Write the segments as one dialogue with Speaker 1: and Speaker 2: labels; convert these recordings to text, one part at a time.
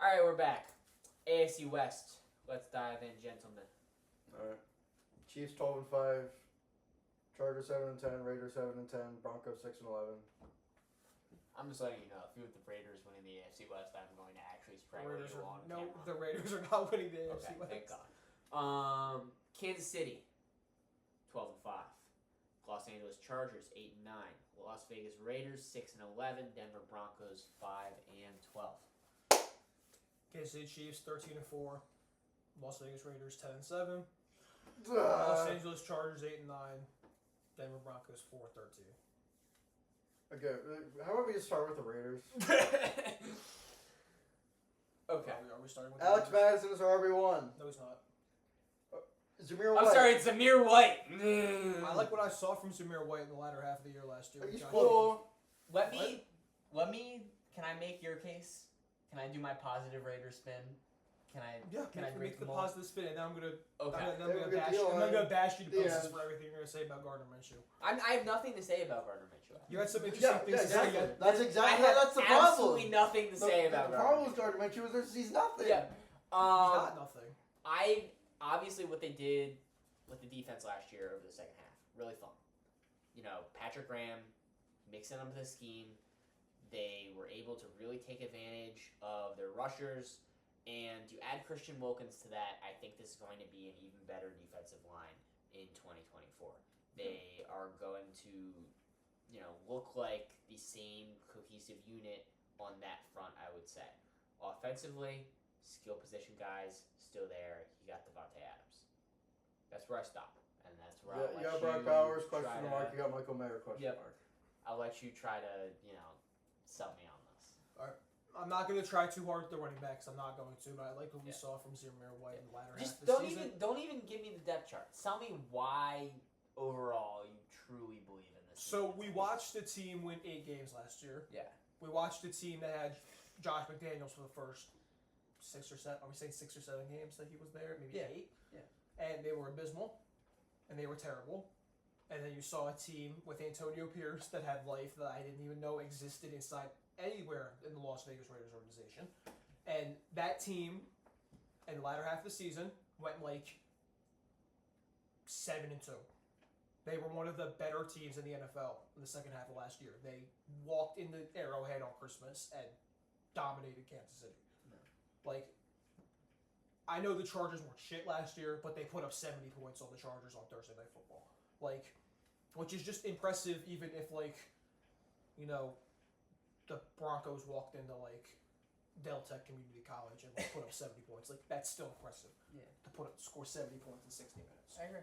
Speaker 1: All right, we're back. AFC West. Let's dive in, gentlemen.
Speaker 2: All right. Chiefs 12-5, Chargers 7-10, Raiders 7-10, Broncos 6-11.
Speaker 1: I'm just letting you know, if you're with the Raiders winning the AFC West, I'm going to actually strangle you on camera.
Speaker 3: The Raiders are not winning the AFC West.
Speaker 1: Thank God. Kansas City, 12-5. Los Angeles Chargers, 8-9. Las Vegas Raiders, 6-11. Denver Broncos, 5-12.
Speaker 3: Kansas City Chiefs 13-4. Las Vegas Raiders 10-7. Los Angeles Chargers 8-9. Denver Broncos 4-13.
Speaker 2: Okay, how about we just start with the Raiders?
Speaker 1: Okay.
Speaker 3: Are we starting with
Speaker 2: Alex
Speaker 3: the Raiders?
Speaker 2: Madison is our RB1.
Speaker 3: No, he's not.
Speaker 2: Zamir White.
Speaker 1: I'm sorry, it's Zamir White.
Speaker 3: I like what I saw from Zamir White in the latter half of the year last year.
Speaker 2: He's
Speaker 3: Josh
Speaker 2: cool.
Speaker 1: Let me. Can I make your case? Can I do my positive Raider spin? Can I break
Speaker 3: the
Speaker 1: them all?
Speaker 3: positive spin, and then I'm gonna bash you to pieces for everything you're gonna say about Gardner Minshew.
Speaker 1: I have nothing to say about Gardner Minshew.
Speaker 3: You had some interesting things to say.
Speaker 2: Exactly.
Speaker 3: That's
Speaker 2: That's the problem.
Speaker 1: Absolutely nothing to say about
Speaker 2: the
Speaker 1: Gardner.
Speaker 2: problem with Gardner Minshew is he's nothing.
Speaker 1: Yeah.
Speaker 3: He's not nothing.
Speaker 1: I obviously what they did with the defense last year over the second half, really fun. You know, Patrick Graham mixing up the scheme. They were able to really take advantage of their rushers, and you add Christian Wilkins to that, I think this is going to be an even better defensive line in 2024. They are going to, look like the same cohesive unit on that front, I would say. Offensively, skill position guys still there. You got Devontae Adams. That's where I stop, and that's where I'll let you.
Speaker 2: You got Brock Bowers, question
Speaker 1: try
Speaker 2: mark.
Speaker 1: to-
Speaker 2: You got Michael Mayer, question mark.
Speaker 1: I'll let you try to, sell me on this.
Speaker 3: I'm not going to try too hard with the running backs. I'm not going to, but I like what we saw from Zamir White in the latter half
Speaker 1: Just
Speaker 3: of the season.
Speaker 1: don't even give me the depth chart. Tell me why overall you truly believe in this.
Speaker 3: So we watched the team win 8 games last year.
Speaker 1: Yeah.
Speaker 3: We watched the team that had Josh McDaniels for the first 6 or 7. Are we saying 6 or 7 games that he was there? Maybe 8.
Speaker 1: Yeah.
Speaker 3: And they were abysmal, and they were terrible. And then you saw a team with Antonio Pierce that had life that I didn't even know existed inside anywhere in the Las Vegas Raiders organization. And that team, in the latter half of the season, went 7-2. They were one of the better teams in the NFL in the second half of last year. They walked in the Arrowhead on Christmas and dominated Kansas City. No. I know the Chargers weren't shit last year, but they put up 70 points on the Chargers on Thursday Night Football. Which is just impressive, even if, the Broncos walked into, Del Tech Community College and put up 70 points. That's still impressive.
Speaker 1: Yeah.
Speaker 3: To score 70 points in 60 minutes.
Speaker 1: I agree.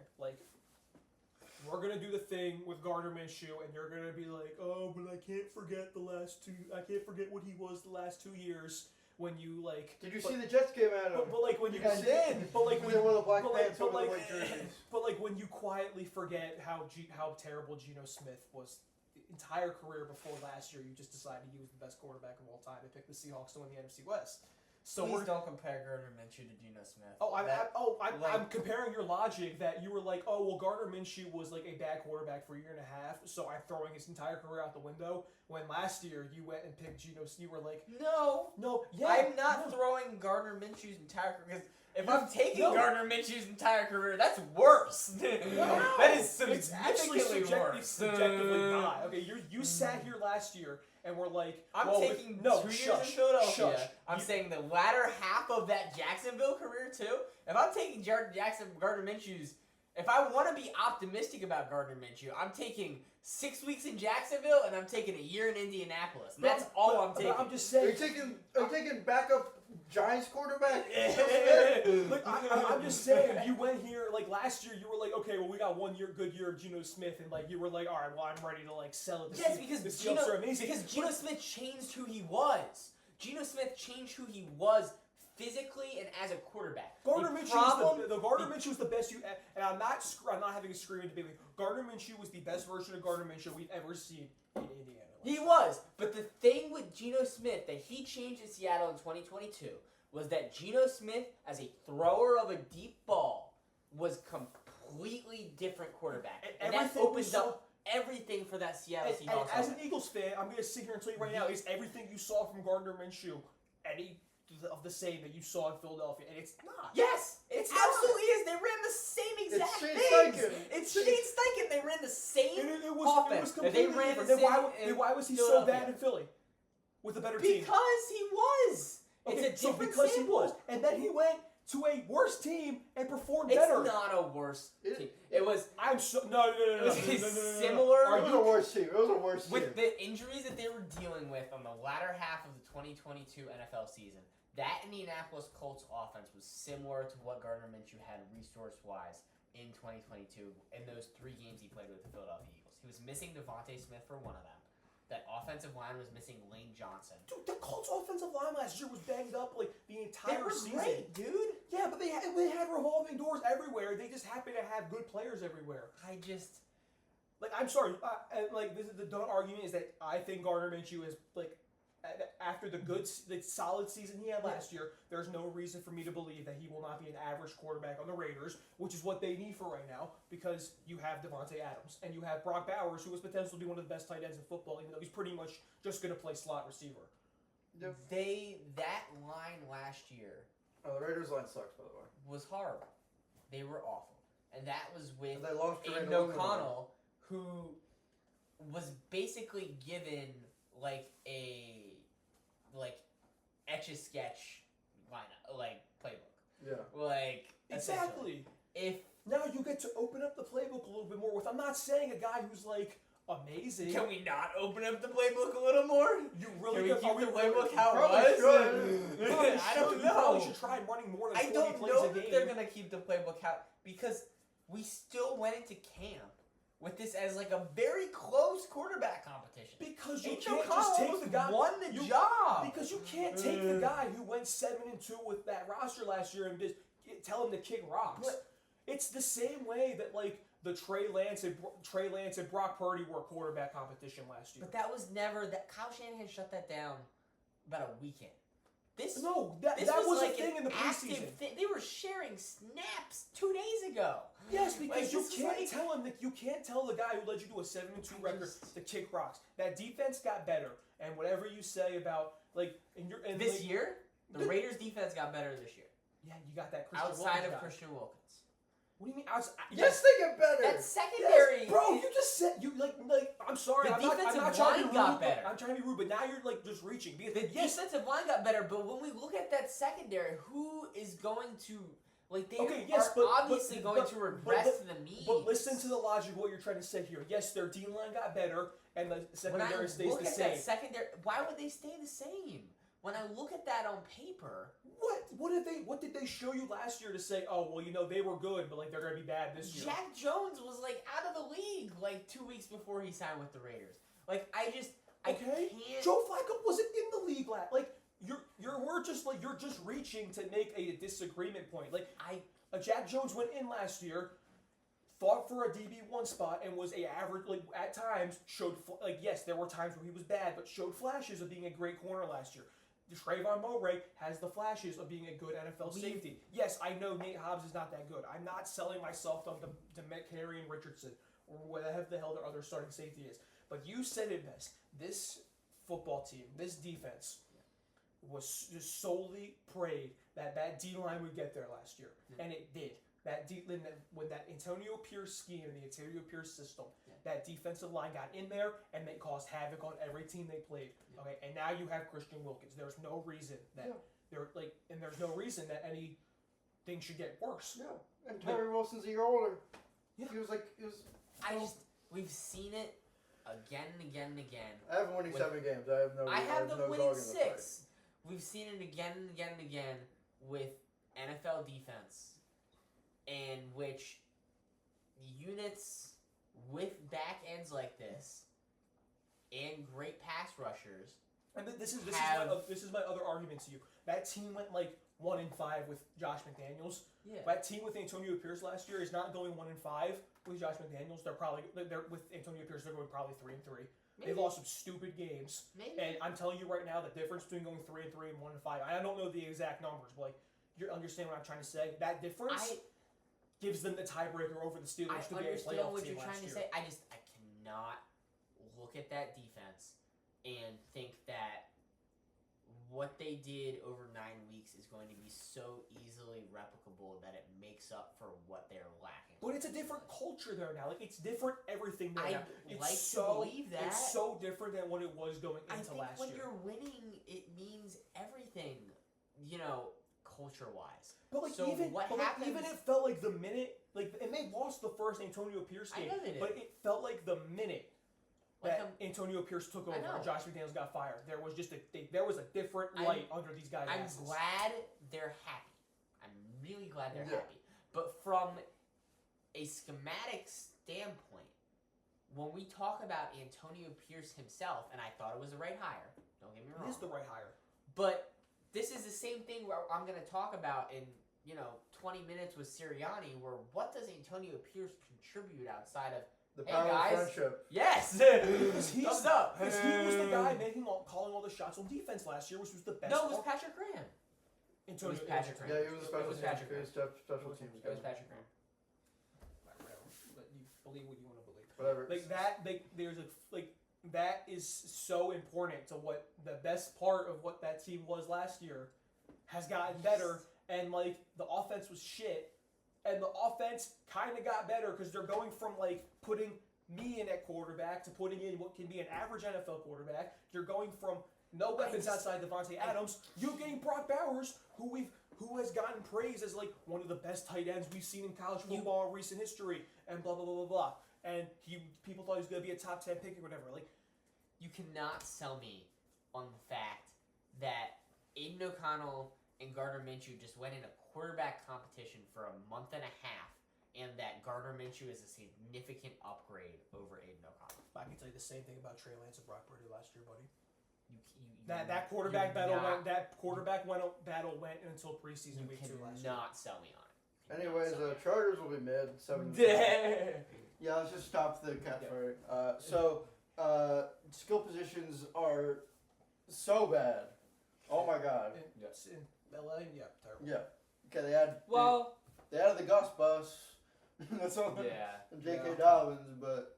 Speaker 3: We're going to do the thing with Gardner Minshew, and you're going to be like, oh, but I can't forget I can't forget what he was the last 2 years. When you
Speaker 2: Did you see the Jets came at him?
Speaker 3: But when you
Speaker 2: did.
Speaker 3: But when
Speaker 2: they wore the black pants
Speaker 3: but
Speaker 2: over the white jerseys.
Speaker 3: But when you quietly forget how terrible Geno Smith was the entire career before last year, you just decided he was the best quarterback of all time and picked the Seahawks to win the NFC West. So
Speaker 4: Please don't compare Gardner Minshew to Geno Smith.
Speaker 3: I'm comparing your logic that you were like, oh, well, Gardner Minshew was a bad quarterback for a year and a half, so I'm throwing his entire career out the window. When last year you went and picked Geno, you were like,
Speaker 4: I'm not throwing Gardner Minshew's entire career. Because if I'm taking Gardner Minshew's entire career, that's worse. That is significantly worse.
Speaker 3: Subjectively not. Okay, you sat here last year and were like,
Speaker 4: I'm taking 2 years in Philadelphia. I'm saying the latter half of that Jacksonville career too. If I'm taking Gardner Minshew's, if I want to be optimistic about Gardner Minshew, I'm taking 6 weeks in Jacksonville and I'm taking a year in Indianapolis. That's all I'm taking.
Speaker 3: I'm just saying.
Speaker 2: Are you taking backup Giants quarterback?
Speaker 3: I'm just saying, you went here, last year, you were like, okay, well, we got 1 good year of Geno Smith, and, you were like, all right, well, I'm ready to, sell it.
Speaker 4: Yes, because Geno Smith changed who he was. Geno Smith changed who he was physically and as a quarterback.
Speaker 3: Gardner Minshew was the best and I'm not having a screaming debate. Gardner Minshew was the best version of Gardner Minshew we've ever seen in Indiana.
Speaker 1: He was, but the thing with Geno Smith that he changed in Seattle in 2022 was that Geno Smith, as a thrower of a deep ball, was completely different quarterback, and that opens up everything for that Seattle Seahawks.
Speaker 3: And as an Eagles fan, I'm going to sit here and tell you right now, is everything you saw from Gardner Minshew any of the same that you saw in Philadelphia, and it's not.
Speaker 4: Yes, it absolutely is. They ran the same exact
Speaker 2: Shane
Speaker 4: things.
Speaker 2: Steichen.
Speaker 4: It's Shane Steichen. They ran the same
Speaker 3: It was
Speaker 4: offense.
Speaker 3: completely
Speaker 4: They ran the
Speaker 3: different.
Speaker 4: same.
Speaker 3: Then why was he so
Speaker 4: Philadelphia.
Speaker 3: bad in Philly with a better team?
Speaker 4: Because he was.
Speaker 3: Okay,
Speaker 4: It's a different
Speaker 3: because
Speaker 4: sample.
Speaker 3: he was, and then he went to a worse team and performed
Speaker 4: It's
Speaker 3: better.
Speaker 4: not a worse team. It was
Speaker 3: I'm so no.
Speaker 4: It was
Speaker 3: no.
Speaker 4: similar.
Speaker 2: It was a worse team. It was a worse team.
Speaker 4: With the injuries that they were dealing with on the latter half of the 2022 NFL season, that Indianapolis Colts offense was similar to what Gardner Minshew had resource-wise in 2022 in those 3 games he played with the Philadelphia Eagles. He was missing Devontae Smith for one of them. That offensive line was missing Lane Johnson.
Speaker 3: Dude, the Colts offensive line last year was banged up like the
Speaker 4: They
Speaker 3: entire
Speaker 4: were
Speaker 3: season.
Speaker 4: great, dude.
Speaker 3: Yeah, but they had revolving doors everywhere. They just happen to have good players everywhere. Like, I'm sorry, this is the dumb argument is that I think Gardner Minshew is like after the solid season he had last year. There's no reason for me to believe that he will not be an average quarterback on the Raiders, which is what they need for right now because you have Devontae Adams and you have Brock Bowers, who was potentially to be one of the best tight ends in football, even though he's pretty much just going to play slot receiver.
Speaker 4: That line last year
Speaker 2: Oh, the Raiders line sucks, by the way.
Speaker 4: was horrible. They were awful, and that was with
Speaker 2: And they lost
Speaker 4: Aiden
Speaker 2: Jermaine
Speaker 4: O'Connell, who was basically given like a etch-a-sketch lineup, like playbook.
Speaker 2: Yeah.
Speaker 4: Like
Speaker 3: Exactly.
Speaker 4: If
Speaker 3: Now you get to open up the playbook a little bit more with. I'm not saying a guy who's like amazing.
Speaker 4: can we not open up the playbook a little more?
Speaker 3: You really
Speaker 4: Can we
Speaker 3: are
Speaker 4: keep the
Speaker 3: really-
Speaker 4: playbook how
Speaker 2: Probably
Speaker 4: it
Speaker 2: should.
Speaker 4: was?
Speaker 3: Probably
Speaker 4: I don't
Speaker 3: should. You probably
Speaker 4: know.
Speaker 3: should try running more than
Speaker 4: I
Speaker 3: 20
Speaker 4: don't
Speaker 3: plays
Speaker 4: know
Speaker 3: a
Speaker 4: if
Speaker 3: game.
Speaker 4: they're gonna keep the playbook how because we still went into camp with this as like a very close quarterback competition.
Speaker 3: Because you
Speaker 4: Aiden
Speaker 3: can't
Speaker 4: O'Connell
Speaker 3: just take
Speaker 4: almost
Speaker 3: the guy.
Speaker 4: won the job.
Speaker 3: Because you can't take the guy who went 7-2 with that roster last year and just tell him to kick rocks.
Speaker 4: But-
Speaker 3: It's the same way that like the Trey Lance and Brock Purdy were quarterback competition last year.
Speaker 4: But that was never that. Kyle Shanahan shut that down about a weekend. This
Speaker 3: that
Speaker 4: this
Speaker 3: was
Speaker 4: like
Speaker 3: a thing in the
Speaker 4: active
Speaker 3: preseason.
Speaker 4: They were sharing snaps 2 days ago.
Speaker 3: Yes, because
Speaker 4: Like,
Speaker 3: you
Speaker 4: this is
Speaker 3: can't
Speaker 4: like-
Speaker 3: tell him that you can't tell the guy who led you to a 7-2 record to kick rocks. That defense got better, and whatever you say about like
Speaker 4: This year, the
Speaker 3: Good.
Speaker 4: Raiders' defense got better this year.
Speaker 3: yeah, you got that Christian
Speaker 4: Outside
Speaker 3: Wilkins
Speaker 4: of
Speaker 3: guy.
Speaker 4: Christian Wilkins.
Speaker 3: What do you mean outside?
Speaker 2: Yes, they get better.
Speaker 4: That secondary,
Speaker 3: Yes, bro, you just said you like. I'm sorry,
Speaker 4: The
Speaker 3: I'm not
Speaker 4: defensive
Speaker 3: trying to
Speaker 4: line
Speaker 3: be
Speaker 4: got
Speaker 3: rude.
Speaker 4: better.
Speaker 3: I'm trying to be rude, but now you're like just reaching. Because
Speaker 4: the
Speaker 3: yes,
Speaker 4: defensive line got better, but when we look at that secondary, who is going to like they
Speaker 3: Okay, yes,
Speaker 4: are
Speaker 3: but-
Speaker 4: obviously
Speaker 3: but-
Speaker 4: going to regress
Speaker 3: but-
Speaker 4: to the mean.
Speaker 3: but listen to the logic of what you're trying to say here. Yes, their D line got better, and the
Speaker 4: when I
Speaker 3: secondary stays
Speaker 4: look
Speaker 3: the
Speaker 4: at
Speaker 3: same.
Speaker 4: that secondary, why would they stay the same? When I look at that on paper,
Speaker 3: What did they show you last year to say? Oh, well, they were good, but like they're gonna be bad this year.
Speaker 4: Jack Jones was like out of the league like 2 weeks before he signed with the Raiders. Like I
Speaker 3: Okay,
Speaker 4: can't.
Speaker 3: Joe Flacco wasn't in the league last. Like you're just reaching to make a disagreement point. Like Jack Jones went in last year, fought for a DB1 spot, and was a average. Like at times showed yes, there were times where he was bad, but showed flashes of being a great corner last year. Trayvon Mowbray has the flashes of being a good NFL safety. Yes, I know Nate Hobbs is not that good. I'm not selling myself to McCary and Richardson or whatever the hell their other starting safety is. But you said it best. This football team, this defense, was just solely prayed that D-line would get there last year. And it did. When that Antonio Pierce scheme and the Antonio Pierce system, that defensive line got in there and they caused havoc on every team they played. Okay, and now you have Christian Wilkins. There's no reason that there's no reason that anything should get worse.
Speaker 2: Yeah, and Tyree Wilson's a year older.
Speaker 3: Yeah.
Speaker 4: We've seen it again and again and again.
Speaker 2: I have winning 7 games. I have
Speaker 4: them
Speaker 2: no
Speaker 4: winning
Speaker 2: dog in the fight.
Speaker 4: 6. We've seen it again and again and again with NFL defense, in which units with back ends like this and great pass rushers.
Speaker 3: And this is my other argument to you. That team went like 1-5 with Josh McDaniels.
Speaker 4: Yeah.
Speaker 3: That team with Antonio Pierce last year is not going 1-5 with Josh McDaniels. They're with Antonio Pierce. They're going probably 3-3. They lost some stupid games.
Speaker 4: Maybe.
Speaker 3: And I'm telling you right now, the difference between going 3-3 and 1-5. I don't know the exact numbers, but like you understand what I'm trying to say. That difference gives them the tiebreaker over the Steelers to be a
Speaker 4: understand
Speaker 3: playoff
Speaker 4: what
Speaker 3: team
Speaker 4: you're
Speaker 3: last
Speaker 4: trying
Speaker 3: year.
Speaker 4: to say. I cannot look at that defense and think that
Speaker 1: what they did over 9 weeks is going to be so easily replicable that it makes up for what they're lacking.
Speaker 3: But it's a different culture there now. Like, it's different everything there
Speaker 1: I'd
Speaker 3: now. It's
Speaker 1: like
Speaker 3: so,
Speaker 1: to believe that.
Speaker 3: It's so different than what it was going
Speaker 1: I
Speaker 3: into
Speaker 1: think
Speaker 3: last
Speaker 1: when
Speaker 3: year.
Speaker 1: you're winning, it means everything, culture-wise.
Speaker 3: But like
Speaker 1: So
Speaker 3: even
Speaker 1: what
Speaker 3: but like,
Speaker 1: happens-
Speaker 3: even it felt like the minute and they lost the first Antonio Pierce
Speaker 1: I
Speaker 3: game,
Speaker 1: know they did.
Speaker 3: but it felt like the minute
Speaker 1: Like
Speaker 3: that Antonio Pierce took over
Speaker 1: know.
Speaker 3: and Josh McDaniels got fired, there was just there was a different light under these guys'
Speaker 1: I'm
Speaker 3: asses.
Speaker 1: glad they're happy. I'm really glad they're
Speaker 2: Yeah.
Speaker 1: happy. But from a schematic standpoint, when we talk about Antonio Pierce himself, and I thought it was the right hire, don't get me wrong.
Speaker 3: It is the right hire.
Speaker 1: But this is the same thing where I'm going to talk about in 20 minutes with Sirianni, where what does Antonio Pierce contribute outside of
Speaker 2: The
Speaker 1: Hey,
Speaker 2: power
Speaker 1: guys.
Speaker 2: of friendship.
Speaker 1: yes,
Speaker 3: He's-
Speaker 1: thumbs up.
Speaker 3: Because he was the guy calling all the shots on defense last year, which was the best.
Speaker 1: No, it was
Speaker 3: part.
Speaker 1: Patrick Graham.
Speaker 3: Antonio
Speaker 1: it was Patrick Graham.
Speaker 2: Yeah, he was a special
Speaker 1: was
Speaker 2: teams
Speaker 1: Patrick
Speaker 2: guy.
Speaker 1: Graham.
Speaker 2: Special teams
Speaker 1: It was
Speaker 2: guy.
Speaker 1: Patrick Graham.
Speaker 3: But you believe what you want to believe.
Speaker 2: Whatever.
Speaker 3: Like that, that is so important to what the best part of what that team was last year has gotten better, and like the offense was shit, and the offense kind of got better because they're going from like putting me in at quarterback to putting in what can be an average NFL quarterback. You're going from no weapons outside Devontae Adams. You're getting Brock Bowers, who has gotten praised as like one of the best tight ends we've seen in college football in recent history, and blah blah blah blah blah. And people thought he was gonna be a top 10 pick or whatever. Like,
Speaker 1: You cannot sell me on the fact that Aiden O'Connell and Gardner Minshew just went in a quarterback competition for a month and a half, and that Gardner Minshew is a significant upgrade over Aiden O'Connell.
Speaker 3: I can tell you the same thing about Trey Lance and Brock Purdy last year, buddy.
Speaker 1: That
Speaker 3: Quarterback battle
Speaker 1: not,
Speaker 3: battle went until preseason
Speaker 1: You
Speaker 3: week 2 last year.
Speaker 1: cannot sell me on it.
Speaker 2: Anyways, Chargers will be mid 7. Yeah, let's just stop the cat fight. Skill positions are so bad. Oh my god.
Speaker 3: In LA, yeah, terrible.
Speaker 2: Yeah. Okay, they added the Gus Bus. That's all.
Speaker 1: Yeah.
Speaker 2: And J.K.
Speaker 3: Yeah.
Speaker 2: Dobbins, but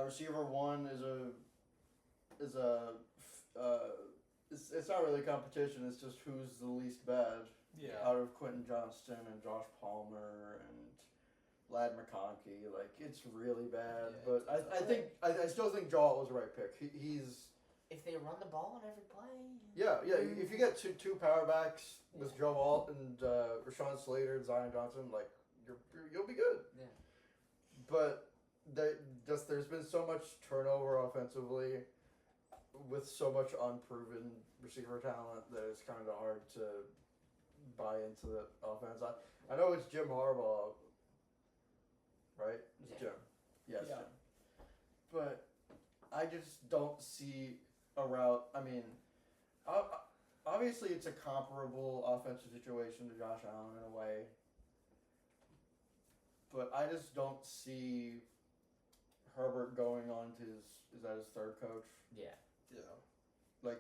Speaker 2: receiver 1 it's not really competition. It's just who's the least bad out of Quentin Johnston and Josh Palmer and Lad McConkey. Like, it's really bad.
Speaker 3: Yeah,
Speaker 2: But I still think Jaw was the right pick. He's
Speaker 1: If they run the ball on every play.
Speaker 2: yeah. If you get two power backs with Joe Alt and Rashawn Slater and Zion Johnson, like you'll be good.
Speaker 1: Yeah.
Speaker 2: But there's been so much turnover offensively with so much unproven receiver talent that it's kind of hard to buy into the offense. I know it's Jim Harbaugh, right? It's
Speaker 1: Yeah.
Speaker 2: Jim. Yes,
Speaker 3: Yeah.
Speaker 2: Jim. But I just don't see a route. I mean, obviously it's a comparable offensive situation to Josh Allen in a way. But I just don't see Herbert going on to is that his third coach?
Speaker 1: Yeah.
Speaker 3: Yeah.
Speaker 2: Like,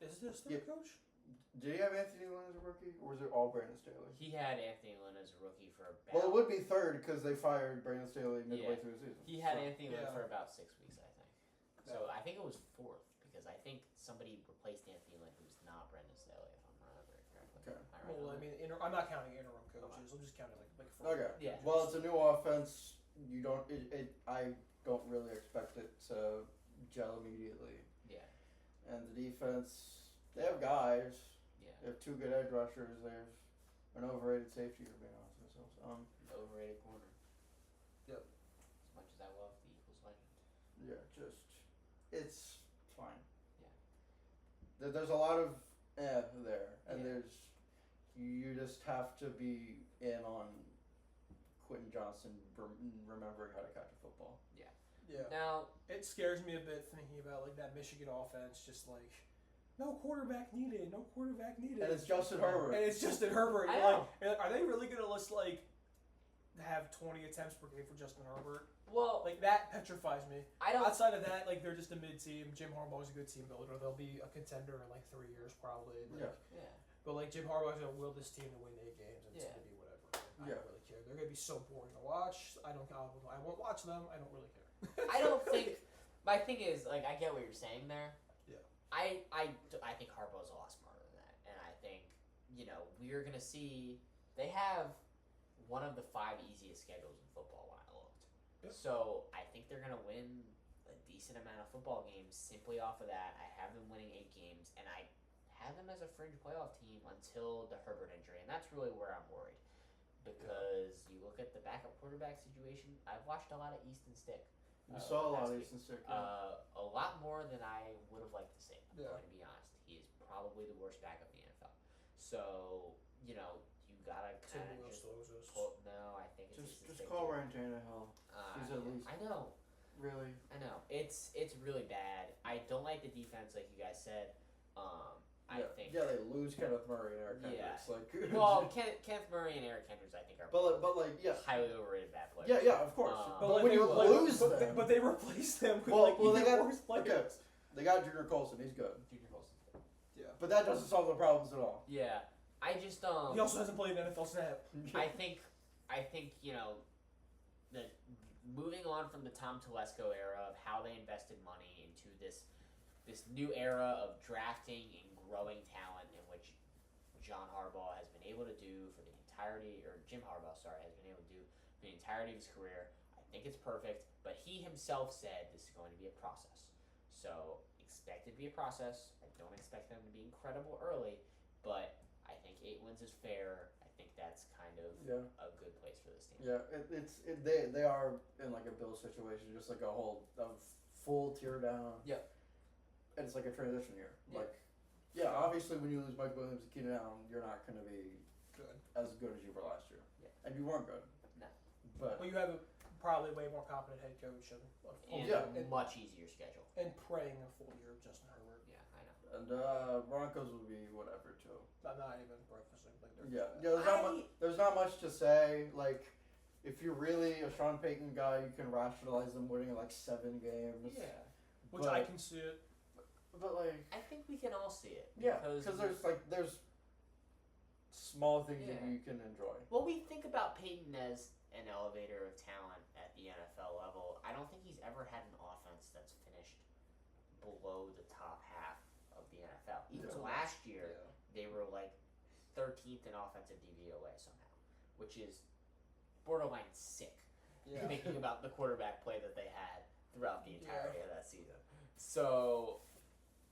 Speaker 3: Is this
Speaker 2: Yeah.
Speaker 3: their coach?
Speaker 2: did he have Anthony Lynn as a rookie, or was it all Brandon Staley?
Speaker 1: He had Anthony Lynn as a rookie for about.
Speaker 2: Well, it would be third because they fired Brandon Staley midway
Speaker 1: Yeah.
Speaker 2: through the season.
Speaker 1: He had
Speaker 2: So-
Speaker 1: Anthony Lynn
Speaker 3: Yeah.
Speaker 1: for about 6 weeks, I think. So I think it was fourth because I think somebody replaced Anthony Lynn who's not Brendan Staley, if I'm remembering correctly.
Speaker 2: Okay.
Speaker 1: Am I right
Speaker 3: Well,
Speaker 1: on
Speaker 3: I
Speaker 1: that?
Speaker 3: mean, I'm not counting interim coaches. I'm just counting like
Speaker 2: Okay.
Speaker 1: Yeah.
Speaker 2: Well, it's a new offense. You don't. I don't really expect it to gel immediately.
Speaker 1: Yeah.
Speaker 2: And the defense, they have guys.
Speaker 1: Yeah.
Speaker 2: They have 2 good edge rushers. They have an overrated safety, for being honest with myself.
Speaker 1: The overrated corner.
Speaker 3: Yep.
Speaker 1: As much as I love the Eagles legend.
Speaker 2: Yeah, it's fine.
Speaker 1: Yeah.
Speaker 2: There's a lot of there, and
Speaker 1: Yeah.
Speaker 2: you just have to be in on Quentin Johnson remembering how to catch a football.
Speaker 3: Yeah.
Speaker 1: Now,
Speaker 3: It scares me a bit thinking about like that Michigan offense, just like no quarterback needed.
Speaker 2: And it's Justin Herbert.
Speaker 3: And it's Justin Herbert.
Speaker 1: I
Speaker 3: You're
Speaker 1: know.
Speaker 3: like, are they really gonna just like have 20 attempts per game for Justin Herbert?
Speaker 1: well,
Speaker 3: Like that petrifies me.
Speaker 1: I don't.
Speaker 3: Outside of that, like they're just a mid team. Jim Harbaugh's a good team builder. They'll be a contender in like 3 years probably. Like,
Speaker 2: Yeah.
Speaker 1: Yeah.
Speaker 3: But like Jim Harbaugh's gonna will this team to win 8 games, and it's
Speaker 1: Yeah.
Speaker 3: gonna be whatever. I
Speaker 2: Yeah.
Speaker 3: don't really care. They're gonna be so boring to watch. I won't watch them. I don't really care.
Speaker 1: I don't think. My thing is, like, I get what you're saying there.
Speaker 3: Yeah.
Speaker 1: I think Harbaugh's a lot smarter than that, and I think we're gonna see they have one of the 5 easiest schedules in football when I looked.
Speaker 3: Yep.
Speaker 1: So I think they're gonna win a decent amount of football games simply off of that. I have them winning 8 games, and I have them as a fringe playoff team until the Herbert injury, and that's really where I'm worried. Because you look at the backup quarterback situation, I've watched a lot of Easton Stick.
Speaker 2: You saw a lot
Speaker 1: last
Speaker 2: of
Speaker 1: week.
Speaker 2: Easton Stick.
Speaker 1: A lot more than I would have liked to see. I'm
Speaker 3: Yeah.
Speaker 1: going to be honest. He is probably the worst backup in the NFL. So, you gotta kind of just pull. No, I think it's Easton
Speaker 2: just
Speaker 1: Stick.
Speaker 2: call Ryan Tannehill. He's at least
Speaker 1: I know.
Speaker 2: really.
Speaker 1: I know. It's really bad. I don't like the defense, like you guys said. I think.
Speaker 2: Yeah, they lose Kenneth Murray and Eric
Speaker 1: Yeah.
Speaker 2: Kendricks. Like,
Speaker 1: Well, Kenneth Murray and Eric Kendricks, I think, are
Speaker 2: but yeah,
Speaker 1: highly overrated bad players.
Speaker 2: yeah, of course.
Speaker 1: But
Speaker 2: but
Speaker 3: like
Speaker 2: when
Speaker 3: they
Speaker 2: you
Speaker 3: were-
Speaker 2: lose
Speaker 3: but
Speaker 2: them,
Speaker 3: they replaced them with
Speaker 2: well, they
Speaker 3: even
Speaker 2: got
Speaker 3: worse players.
Speaker 2: okay. They got Junior Colson. He's good,
Speaker 1: Junior Colson.
Speaker 3: Yeah.
Speaker 2: but that doesn't solve the problems at all.
Speaker 1: Yeah, I just
Speaker 3: He also hasn't played an NFL snap.
Speaker 1: I think the moving on from the Tom Telesco era of how they invested money into this new era of drafting and growing talent, in which John Harbaugh has been able to do for the entirety, or Jim Harbaugh, sorry, has been able to do for the entirety of his career. I think it's perfect, but he himself said this is going to be a process. So expect it to be a process. I don't expect them to be incredible early, but I think 8 wins is fair. I think that's kind of a good place for this team.
Speaker 2: Yeah, they are in like a Bill situation, just like a full tear down.
Speaker 1: Yep.
Speaker 2: And it's like a transition year.
Speaker 1: Yeah.
Speaker 2: Like, yeah, obviously when you lose Mike Williams and Keenan Allen, you're not going to be
Speaker 3: Good.
Speaker 2: as good as you were last year.
Speaker 1: Yeah.
Speaker 2: And you weren't good.
Speaker 1: No.
Speaker 2: But
Speaker 3: Well, you have a probably way more competent head coach
Speaker 1: And
Speaker 2: Yeah.
Speaker 1: a much easier schedule.
Speaker 3: and praying a full year of Justin Herbert.
Speaker 1: Yeah, I know.
Speaker 2: and Broncos will be whatever too.
Speaker 3: I'm not even prefacing like they're
Speaker 2: Yeah.
Speaker 3: just
Speaker 2: Yeah. There's not much to say. Like, if you're really a Sean Payton guy, you can rationalize them winning like 7 games.
Speaker 3: Yeah. Which
Speaker 2: But-
Speaker 3: I can see it.
Speaker 2: But like.
Speaker 1: I think we can all see it.
Speaker 2: Yeah,
Speaker 1: Because
Speaker 2: because there's small things that
Speaker 1: Yeah.
Speaker 2: you can enjoy.
Speaker 1: well, we think about Peyton as an elevator of talent at the NFL level. I don't think he's ever had an offense that's finished below the top half of the NFL. Even
Speaker 2: Yeah.
Speaker 1: last year, they were like 13th in offensive DVOA somehow, which is borderline sick.
Speaker 3: Yeah.
Speaker 1: Thinking about the quarterback play that they had throughout the entirety of that season. So,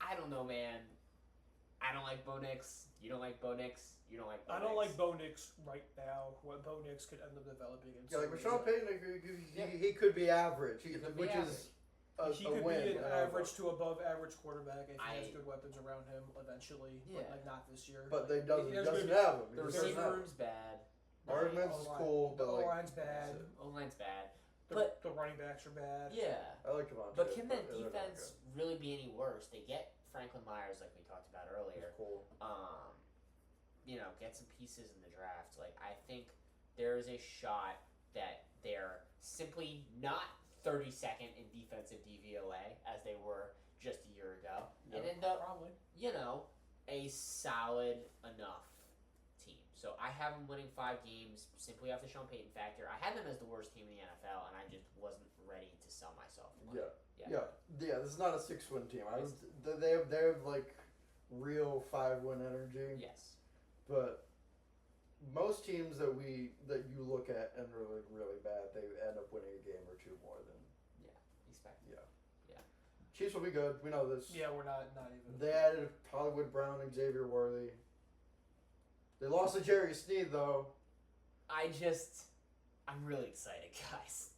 Speaker 1: I don't know, man. I don't like Bo Nix. You don't like Bo Nix. You don't like Bo
Speaker 3: I don't
Speaker 1: Nix.
Speaker 3: like Bo Nix right now. What Bo Nix could end up developing into.
Speaker 2: Yeah, like with Sean
Speaker 3: is-
Speaker 2: Payton, he could be average,
Speaker 1: He could be
Speaker 2: which
Speaker 1: average.
Speaker 2: is
Speaker 3: he
Speaker 2: a
Speaker 3: could
Speaker 2: win.
Speaker 3: be an
Speaker 2: in
Speaker 3: average to above average quarterback if he has
Speaker 1: I-
Speaker 3: good weapons around him eventually,
Speaker 1: Yeah.
Speaker 3: but like not this year.
Speaker 2: But
Speaker 3: like,
Speaker 2: they doesn't
Speaker 3: there's gonna
Speaker 2: have him.
Speaker 1: The
Speaker 2: He just doesn't
Speaker 1: receiver
Speaker 2: have
Speaker 1: room's bad.
Speaker 2: Hardman's is
Speaker 3: O-line-
Speaker 2: cool,
Speaker 3: The
Speaker 2: but like
Speaker 3: O-line's bad.
Speaker 1: O-line's bad.
Speaker 3: The,
Speaker 1: But-
Speaker 3: the running backs are bad.
Speaker 1: Yeah.
Speaker 2: I like Javante.
Speaker 1: But can that
Speaker 2: they're not
Speaker 1: defense really be any worse? They get Franklin Myers, like we talked about
Speaker 2: good.
Speaker 1: earlier.
Speaker 2: He's cool.
Speaker 1: Get some pieces in the draft. Like, I think there is a shot that they're simply not 32nd in defensive DVOA as they were just a year ago, and end up,
Speaker 3: Probably.
Speaker 1: a solid enough team. So I have them winning 5 games simply off the Sean Payton factor. I had them as the worst team in the NFL, and I just wasn't ready to sell myself.
Speaker 2: Yeah. This is not a 6-win team. They have like real 5-win energy.
Speaker 1: Yes.
Speaker 2: But most teams that you look at and are really bad, they end up winning a game or 2 more than.
Speaker 1: Expect.
Speaker 2: Chiefs will be good. We know this.
Speaker 3: Yeah, we're not even.
Speaker 2: They added Hollywood Brown and Xavier Worthy. They lost to Jerry Sneed though.
Speaker 1: I'm really excited, guys.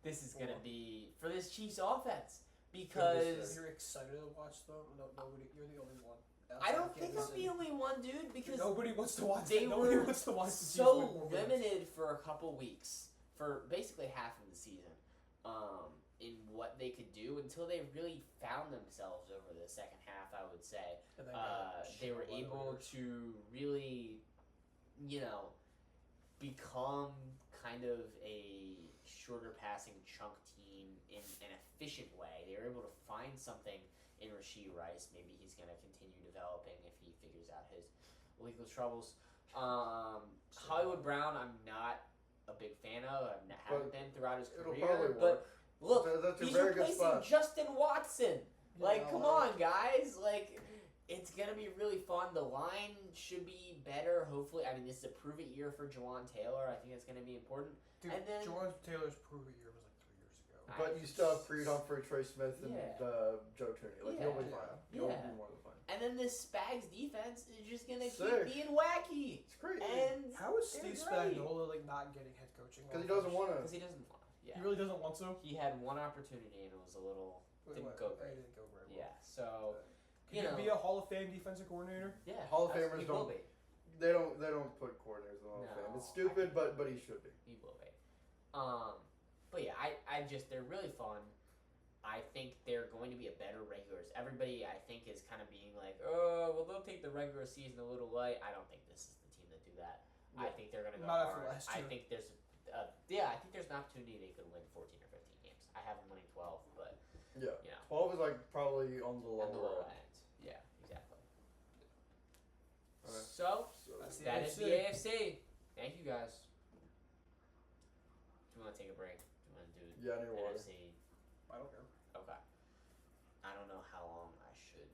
Speaker 1: This is gonna be for this Chiefs offense because
Speaker 3: You're excited to watch them. No, nobody. You're the only one.
Speaker 1: I don't think I'm the only one, dude. Because
Speaker 3: Nobody wants to watch.
Speaker 1: they
Speaker 3: Nobody
Speaker 1: were
Speaker 3: wants to watch the Chiefs
Speaker 1: so
Speaker 3: win more games.
Speaker 1: limited for a couple weeks, for basically half of the season, in what they could do until they really found themselves over the second half. I would say.
Speaker 3: And then got
Speaker 1: They were
Speaker 3: shit
Speaker 1: able
Speaker 3: letters.
Speaker 1: to really, become kind of a shorter passing chunk team in an efficient way. They were able to find something in Rashee Rice. Maybe he's going to continue developing if he figures out his legal troubles. Hollywood Brown, I'm not a big fan of. I haven't been throughout his
Speaker 2: It'll
Speaker 1: career.
Speaker 2: probably
Speaker 1: But
Speaker 2: work.
Speaker 1: look,
Speaker 2: That's a
Speaker 1: he's
Speaker 2: very good
Speaker 1: replacing
Speaker 2: spot.
Speaker 1: Justin Watson. Like, come on, guys. Like, it's gonna be really fun. The line should be better. Hopefully, I mean, this is a prove it year for Jawan Taylor. I think it's gonna be important.
Speaker 3: Dude,
Speaker 1: And then
Speaker 3: Jawan Taylor's prove it year was like 3 years ago.
Speaker 2: But you still have Creed Humphrey, Trey Smith, and Joe Tooney. Like,
Speaker 1: Yeah.
Speaker 2: you'll be fine. You'll
Speaker 1: Yeah.
Speaker 2: be more than fine.
Speaker 1: And then this Spags defense is just gonna
Speaker 2: Sick.
Speaker 1: keep being wacky.
Speaker 2: It's crazy.
Speaker 1: And
Speaker 3: How is
Speaker 1: they're
Speaker 3: Steve
Speaker 1: great.
Speaker 3: Spagnuolo like not getting head coaching?
Speaker 2: Because he doesn't want
Speaker 1: Because
Speaker 2: to.
Speaker 1: he doesn't want. Yeah.
Speaker 3: He really doesn't want to.
Speaker 1: He had one opportunity and it was a little didn't go great.
Speaker 3: It didn't go very well.
Speaker 1: Yeah. So
Speaker 3: Can you be a Hall of Fame defensive coordinator?
Speaker 1: yeah,
Speaker 2: Hall of
Speaker 1: that's-
Speaker 2: Famers
Speaker 1: he will
Speaker 2: don't-
Speaker 1: be.
Speaker 2: They don't put coordinators in the Hall of Fame.
Speaker 1: No,
Speaker 2: It's stupid, but he should be.
Speaker 1: He will be. But yeah, I just they're really fun. I think they're going to be a better regulars. Everybody I think is kind of being like, oh, well they'll take the regular season a little light. I don't think this is the team that do that. I
Speaker 2: Yeah.
Speaker 1: think they're gonna go
Speaker 3: Not after
Speaker 1: hard.
Speaker 3: last
Speaker 1: I
Speaker 3: year.
Speaker 1: think there's I think there's an opportunity they could win 14 or 15 games. I have them winning 12, but
Speaker 2: Yeah.
Speaker 1: you know,
Speaker 2: 12 is like probably on the
Speaker 1: on the
Speaker 2: lower
Speaker 1: low
Speaker 2: end.
Speaker 1: end. Yeah, exactly.
Speaker 2: Alright.
Speaker 1: So
Speaker 2: So,
Speaker 3: That's the
Speaker 1: that is
Speaker 3: AFC.
Speaker 1: the AFC. Thank you guys. Do you want to take a break? Do you want to do
Speaker 2: yeah, I need water.
Speaker 1: NFC?
Speaker 3: I don't care.
Speaker 1: Okay. I don't know how long I should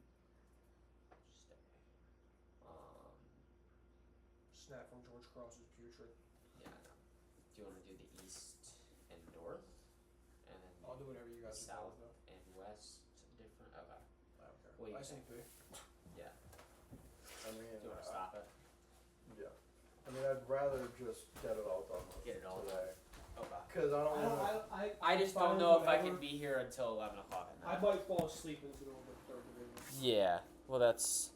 Speaker 1: stay.
Speaker 3: Snap from George Cross's putrid.
Speaker 1: Yeah, I know. Do you want to do the East and North? And then
Speaker 3: I'll do whatever you guys
Speaker 1: South
Speaker 3: want.
Speaker 1: and West different? Okay.
Speaker 3: I don't care.
Speaker 1: What do you
Speaker 3: I
Speaker 1: think?
Speaker 3: say
Speaker 1: Yeah.
Speaker 2: I mean,
Speaker 1: Do you want to stop it?
Speaker 2: yeah. I mean, I'd rather just get it all done with
Speaker 1: Get it all
Speaker 2: today.
Speaker 1: Okay.
Speaker 2: Because I don't want to.
Speaker 1: I just don't know if I can be here until 11 o'clock at night.
Speaker 3: I might fall asleep in the middle of the third division.
Speaker 1: Yeah. Well, that's